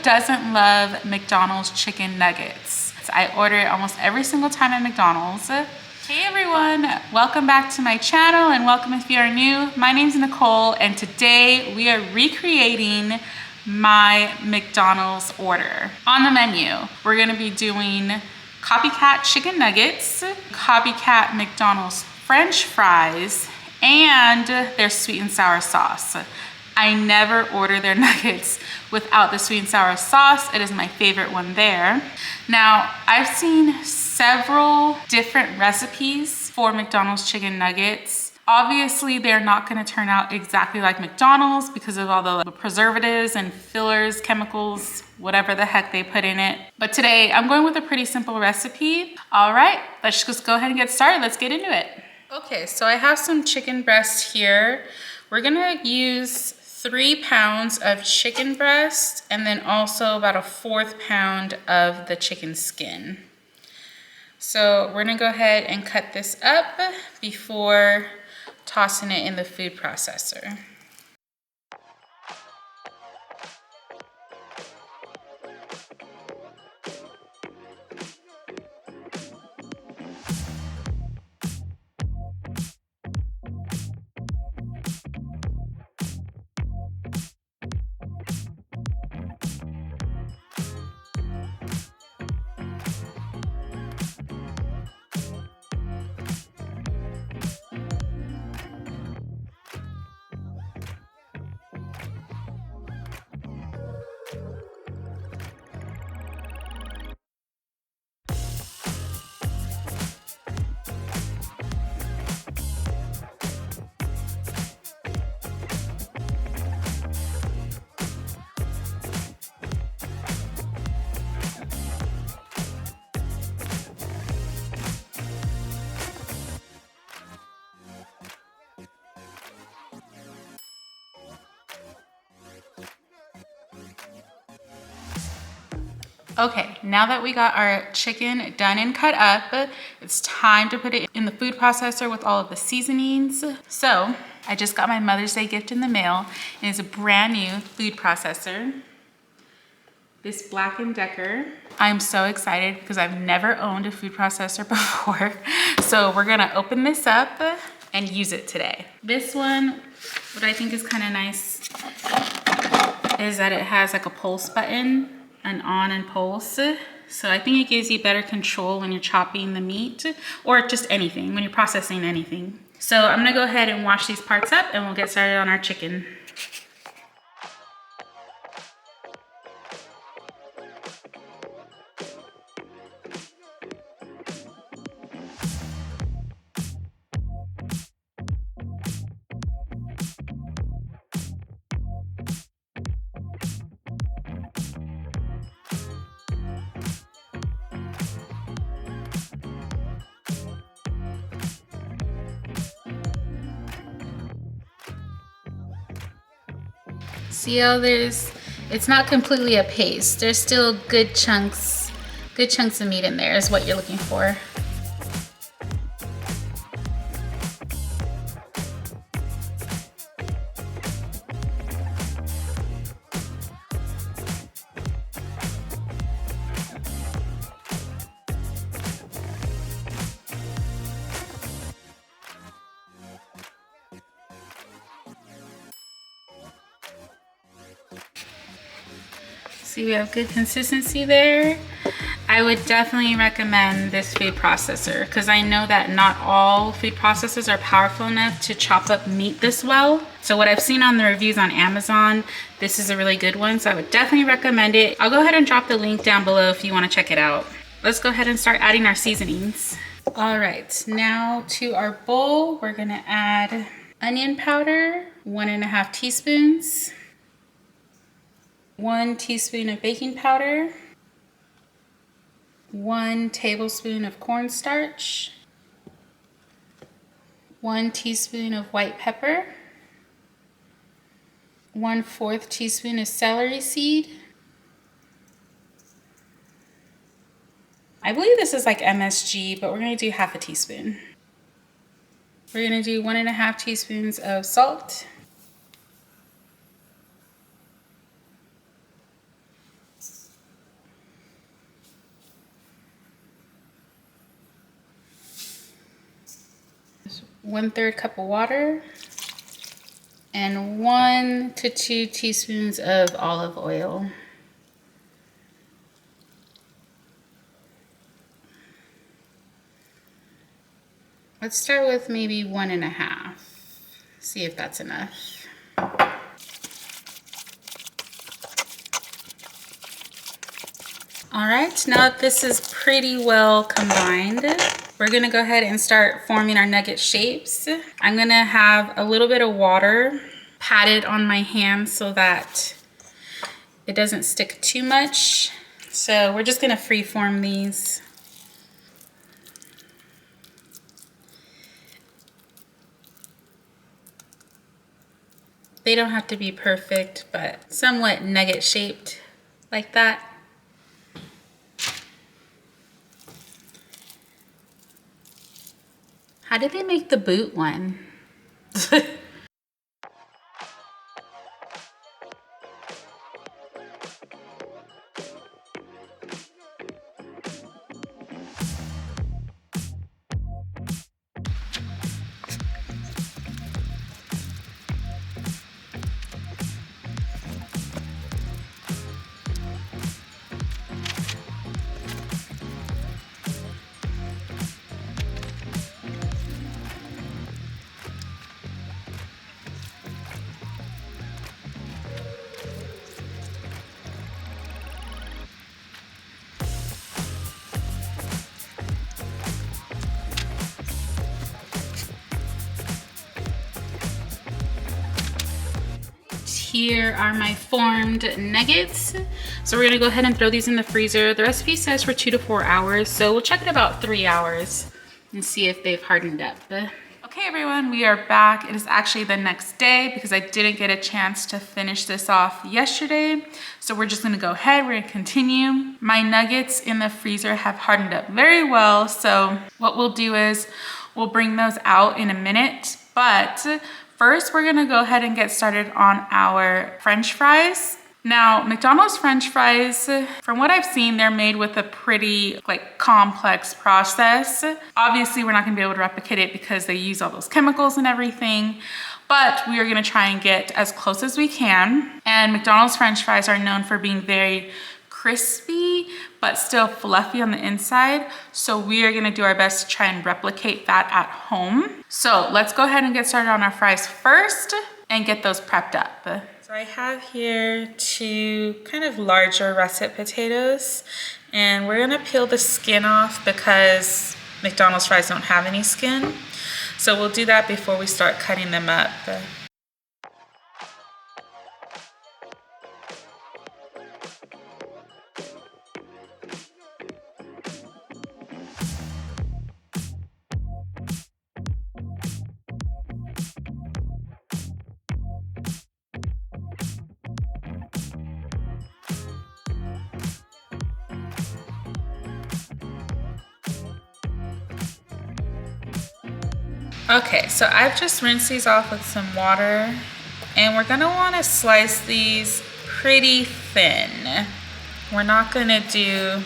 doesn't love McDonald's chicken nuggets? I order it almost every single time at McDonald's. Hey everyone, welcome back to my channel and welcome if you are new. My name's Nicole and today we are recreating my McDonald's order. On the menu, we're gonna be doing copycat chicken nuggets, copycat McDonald's French fries, and their sweet and sour sauce. I never order their nuggets without the sweet and sour sauce. It is my favorite one there. Now, I've seen several different recipes for McDonald's chicken nuggets. Obviously, they're not gonna turn out exactly like McDonald's because of all the preservatives and fillers, chemicals, whatever the heck they put in it. But today, I'm going with a pretty simple recipe. All right, let's just go ahead and get started. Let's get into it. Okay, so I have some chicken breast here. We're gonna use 3 pounds of chicken breast and then also about a 1/4 pound of the chicken skin. So we're gonna go ahead and cut this up before tossing it in the food processor. Okay, now that we got our chicken done and cut up, it's time to put it in the food processor with all of the seasonings. So I just got my Mother's Day gift in the mail, and it's a brand new food processor. This Black & Decker. I'm so excited because I've never owned a food processor before. So we're gonna open this up and use it today. This one, what I think is kind of nice is that it has like a pulse button, an on and pulse. So I think it gives you better control when you're chopping the meat or just anything, when you're processing anything. So I'm gonna go ahead and wash these parts up and we'll get started on our chicken. See how it's not completely a paste. There's still good chunks of meat in there is what you're looking for. See, we have good consistency there. I would definitely recommend this food processor because I know that not all food processors are powerful enough to chop up meat this well. So what I've seen on the reviews on Amazon, this is a really good one. So I would definitely recommend it. I'll go ahead and drop the link down below if you want to check it out. Let's go ahead and start adding our seasonings. All right, now to our bowl, we're gonna add onion powder, 1½ teaspoons. 1 teaspoon of baking powder, 1 tablespoon of cornstarch, 1 teaspoon of white pepper, 1/4 teaspoon of celery seed. I believe this is like MSG, but we're gonna do 1/2 teaspoon. We're gonna do 1½ teaspoons of salt. 1/3 cup of water, and 1 to 2 teaspoons of olive oil. Let's start with maybe 1.5. See if that's enough. All right, now that this is pretty well combined, we're gonna go ahead and start forming our nugget shapes. I'm gonna have a little bit of water patted on my hand so that it doesn't stick too much. So we're just gonna free form these. They don't have to be perfect, but somewhat nugget shaped like that. How did they make the boot one? Here are my formed nuggets. So we're gonna go ahead and throw these in the freezer. The recipe says for 2 to 4 hours, so we'll check it about 3 hours and see if they've hardened up. Okay everyone, we are back. It is actually the next day because I didn't get a chance to finish this off yesterday. So we're just gonna go ahead, we're gonna continue. My nuggets in the freezer have hardened up very well. So what we'll do is we'll bring those out in a minute, but first, we're gonna go ahead and get started on our French fries. Now, McDonald's French fries, from what I've seen, they're made with a pretty complex process. Obviously, we're not gonna be able to replicate it because they use all those chemicals and everything, but we are gonna try and get as close as we can. And McDonald's French fries are known for being very crispy, but still fluffy on the inside. So we are gonna do our best to try and replicate that at home. So let's go ahead and get started on our fries first and get those prepped up. So I have here 2 kind of larger russet potatoes, and we're gonna peel the skin off because McDonald's fries don't have any skin. So we'll do that before we start cutting them up. Okay, so I've just rinsed these off with some water, and we're gonna wanna slice these pretty thin. We're not gonna do,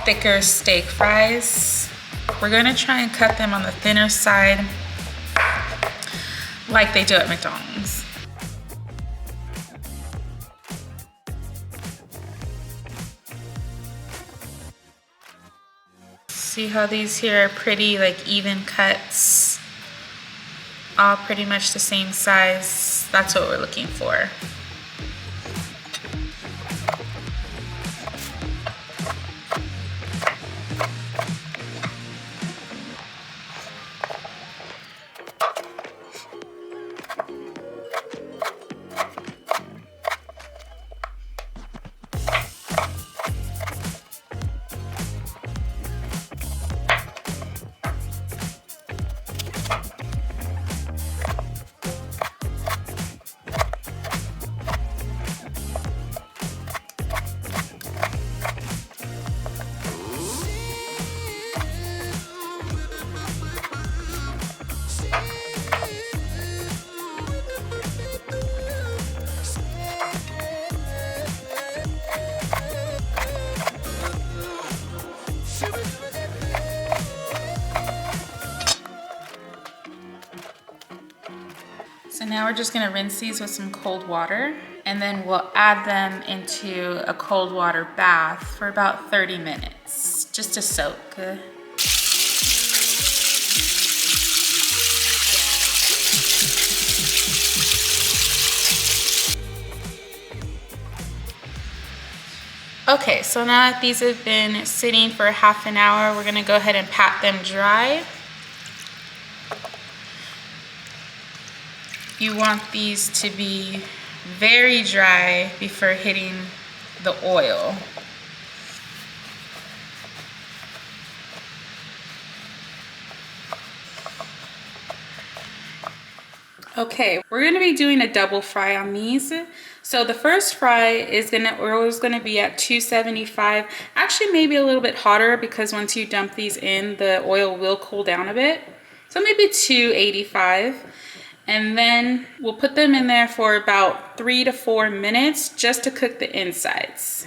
thicker steak fries. We're gonna try and cut them on the thinner side like they do at McDonald's. See how these here are pretty even cuts, all pretty much the same size. That's what we're looking for. Now we're just gonna rinse these with some cold water, and then we'll add them into a cold water bath for about 30 minutes, just to soak. Okay, so now that these have been sitting for half an hour, we're gonna go ahead and pat them dry. You want these to be very dry before hitting the oil. Okay, we're gonna be doing a double fry on these. So the first fry is gonna be at 275, actually maybe a little bit hotter, because once you dump these in, the oil will cool down a bit. So maybe 285. And then we'll put them in there for about 3 to 4 minutes just to cook the insides.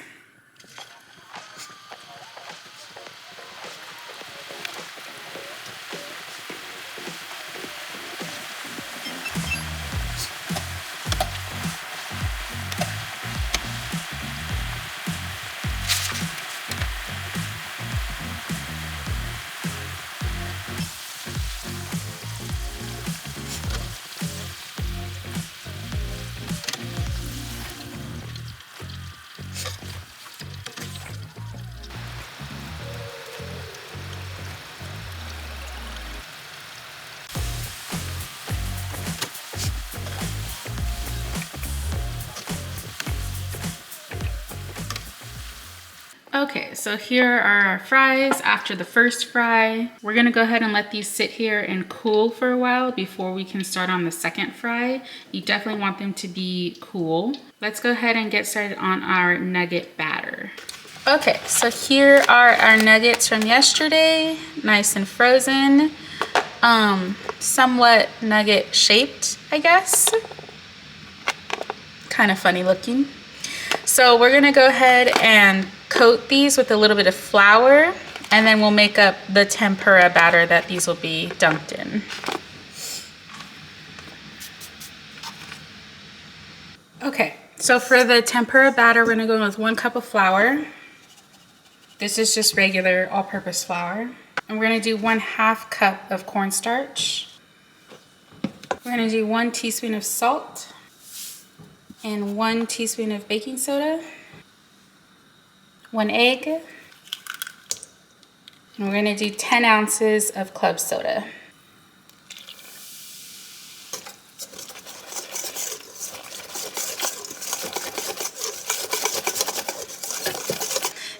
Okay, so here are our fries after the first fry. We're gonna go ahead and let these sit here and cool for a while before we can start on the second fry. You definitely want them to be cool. Let's go ahead and get started on our nugget batter. Okay, so here are our nuggets from yesterday, nice and frozen. Somewhat nugget shaped, I guess. Kind of funny looking. So we're gonna go ahead and coat these with a little bit of flour, and then we'll make up the tempura batter that these will be dunked in. Okay, so for the tempura batter, we're gonna go in with 1 cup of flour. This is just regular all-purpose flour. And we're gonna do 1/2 cup of cornstarch. We're gonna do 1 teaspoon of salt and 1 teaspoon of baking soda, 1 egg, and we're gonna do 10 ounces of club soda.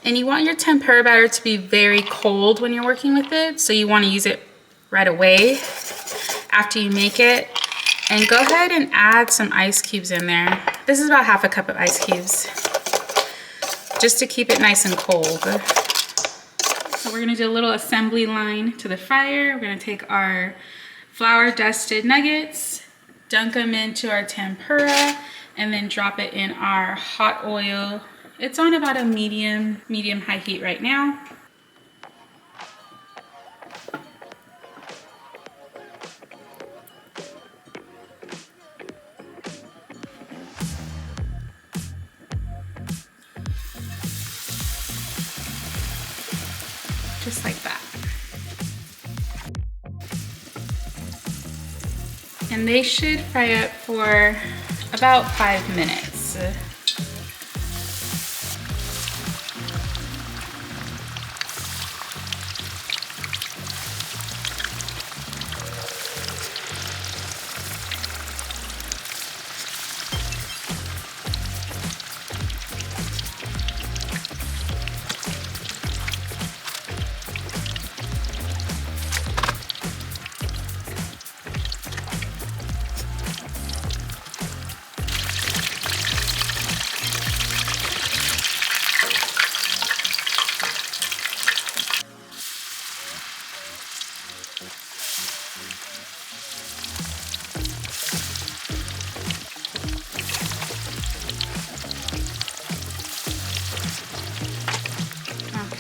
And you want your tempura batter to be very cold when you're working with it, so you wanna use it right away after you make it. And go ahead and add some ice cubes in there. This is about 1/2 cup of ice cubes, just to keep it nice and cold. So we're gonna do a little assembly line to the fryer. We're gonna take our flour dusted nuggets, dunk them into our tempura, and then drop it in our hot oil. It's on about a medium high heat right now. Just like that. And they should fry up for about 5 minutes.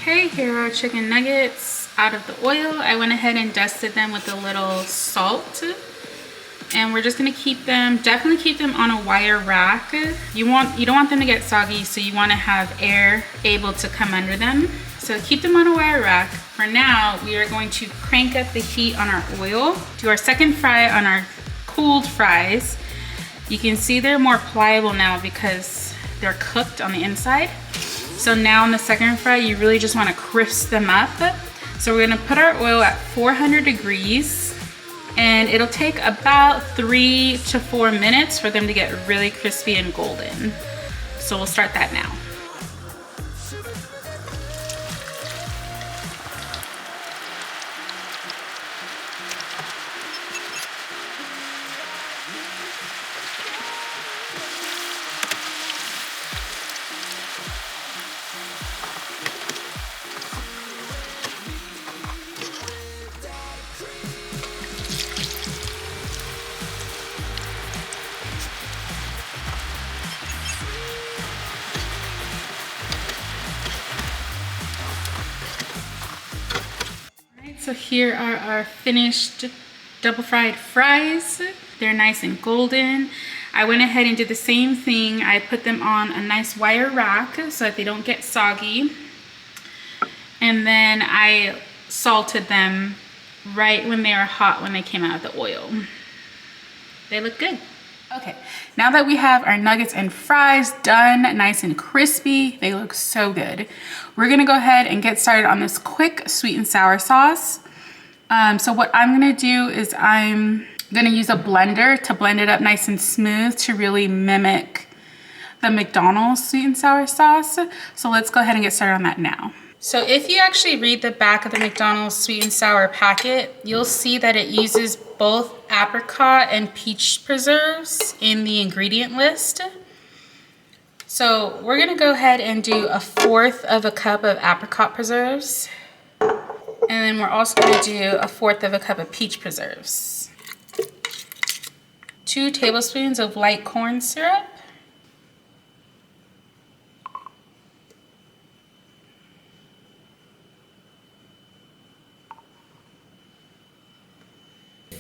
Okay, here are our chicken nuggets out of the oil. I went ahead and dusted them with a little salt, And we're just gonna definitely keep them on a wire rack. You don't want them to get soggy, so you wanna have air able to come under them. So keep them on a wire rack. For now, we are going to crank up the heat on our oil, do our second fry on our cooled fries. You can see they're more pliable now because they're cooked on the inside. So now on the second fry, you really just wanna crisp them up. So we're gonna put our oil at 400 degrees, and it'll take about 3 to 4 minutes for them to get really crispy and golden. So we'll start that now. So here are our finished double fried fries. They're nice and golden. I went ahead and did the same thing. I put them on a nice wire rack so that they don't get soggy. And then I salted them right when they were hot when they came out of the oil. They look good. Okay, now that we have our nuggets and fries done, nice and crispy, they look so good. We're gonna go ahead and get started on this quick sweet and sour sauce. So what I'm gonna do is I'm gonna use a blender to blend it up nice and smooth to really mimic the McDonald's sweet and sour sauce. So let's go ahead and get started on that now. So if you actually read the back of the McDonald's sweet and sour packet, you'll see that it uses both apricot and peach preserves in the ingredient list. So we're gonna go ahead and do 1/4 of a cup of apricot preserves. And then we're also gonna do 1/4 of a cup of peach preserves. 2 tablespoons of light corn syrup.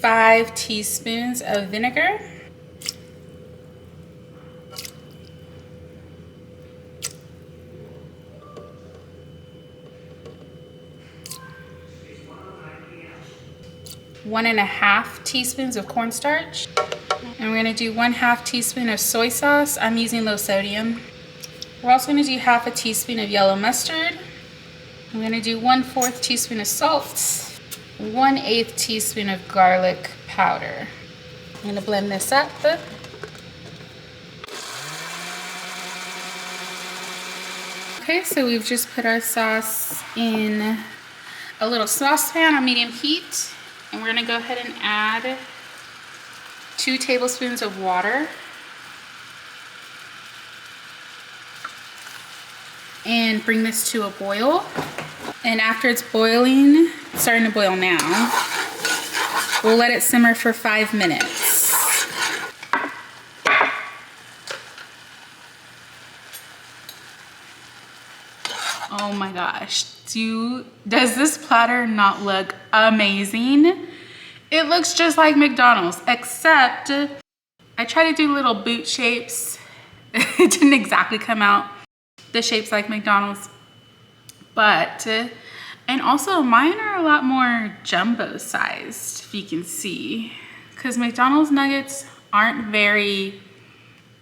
5 teaspoons of vinegar. One and a half teaspoons of cornstarch. And we're gonna do 1/2 teaspoon of soy sauce. I'm using low sodium. We're also gonna do 1/2 teaspoon of yellow mustard. I'm gonna do 1/4 teaspoon of salt. 1/8 teaspoon of garlic powder. I'm gonna blend this up. Okay, so we've just put our sauce in a little saucepan on medium heat, and we're gonna go ahead and add 2 tablespoons of water. And bring this to a boil. And after it's boiling, it's starting to boil now, we'll let it simmer for 5 minutes. Oh my gosh, does this platter not look amazing? It looks just like McDonald's, except I tried to do little boot shapes. It didn't exactly come out the shapes like McDonald's, but, and also mine are a lot more jumbo sized, if you can see, because McDonald's nuggets aren't very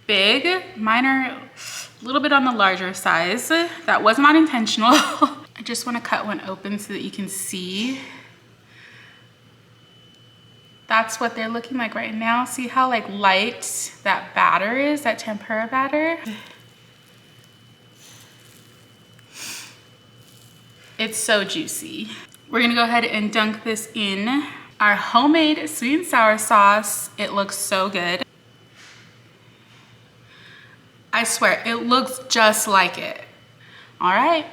big. Mine are a little bit on the larger size. That was not intentional. I just want to cut one open so that you can see. That's what they're looking like right now. See how like light that batter is, that tempura batter? It's so juicy. We're gonna go ahead and dunk this in our homemade sweet and sour sauce. It looks so good. I swear, it looks just like it. All right.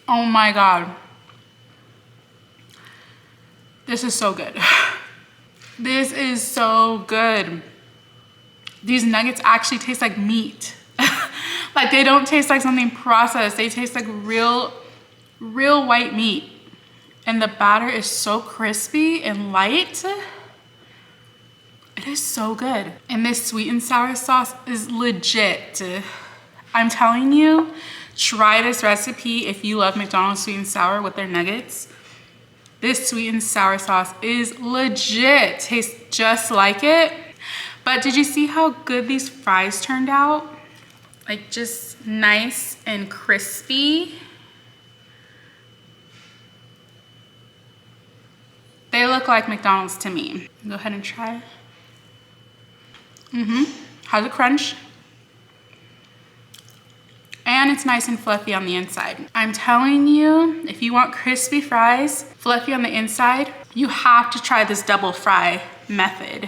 Oh my God. This is so good. This is so good. These nuggets actually taste like meat. Like they don't taste like something processed. They taste like real white meat. And the batter is so crispy and light. It is so good. And this sweet and sour sauce is legit. I'm telling you, try this recipe if you love McDonald's sweet and sour with their nuggets. This sweet and sour sauce is legit. Tastes just like it. But did you see how good these fries turned out? Like just nice and crispy. They look like McDonald's to me. Go ahead and try. How's it crunch? And it's nice and fluffy on the inside. I'm telling you, if you want crispy fries, fluffy on the inside, you have to try this double fry method.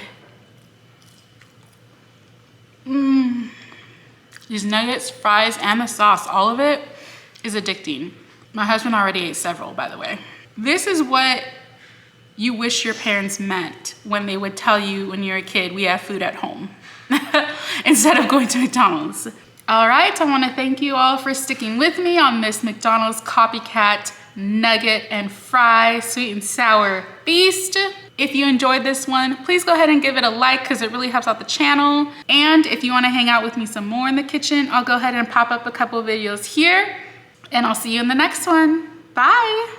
These nuggets, fries, and the sauce, all of it is addicting. My husband already ate several, by the way. This is what you wish your parents meant when they would tell you when you're a kid, we have food at home, instead of going to McDonald's. All right, I wanna thank you all for sticking with me on this McDonald's copycat nugget and fry sweet and sour feast. If you enjoyed this one, please go ahead and give it a like because it really helps out the channel. And if you wanna hang out with me some more in the kitchen, I'll go ahead and pop up a couple videos here and I'll see you in the next one. Bye.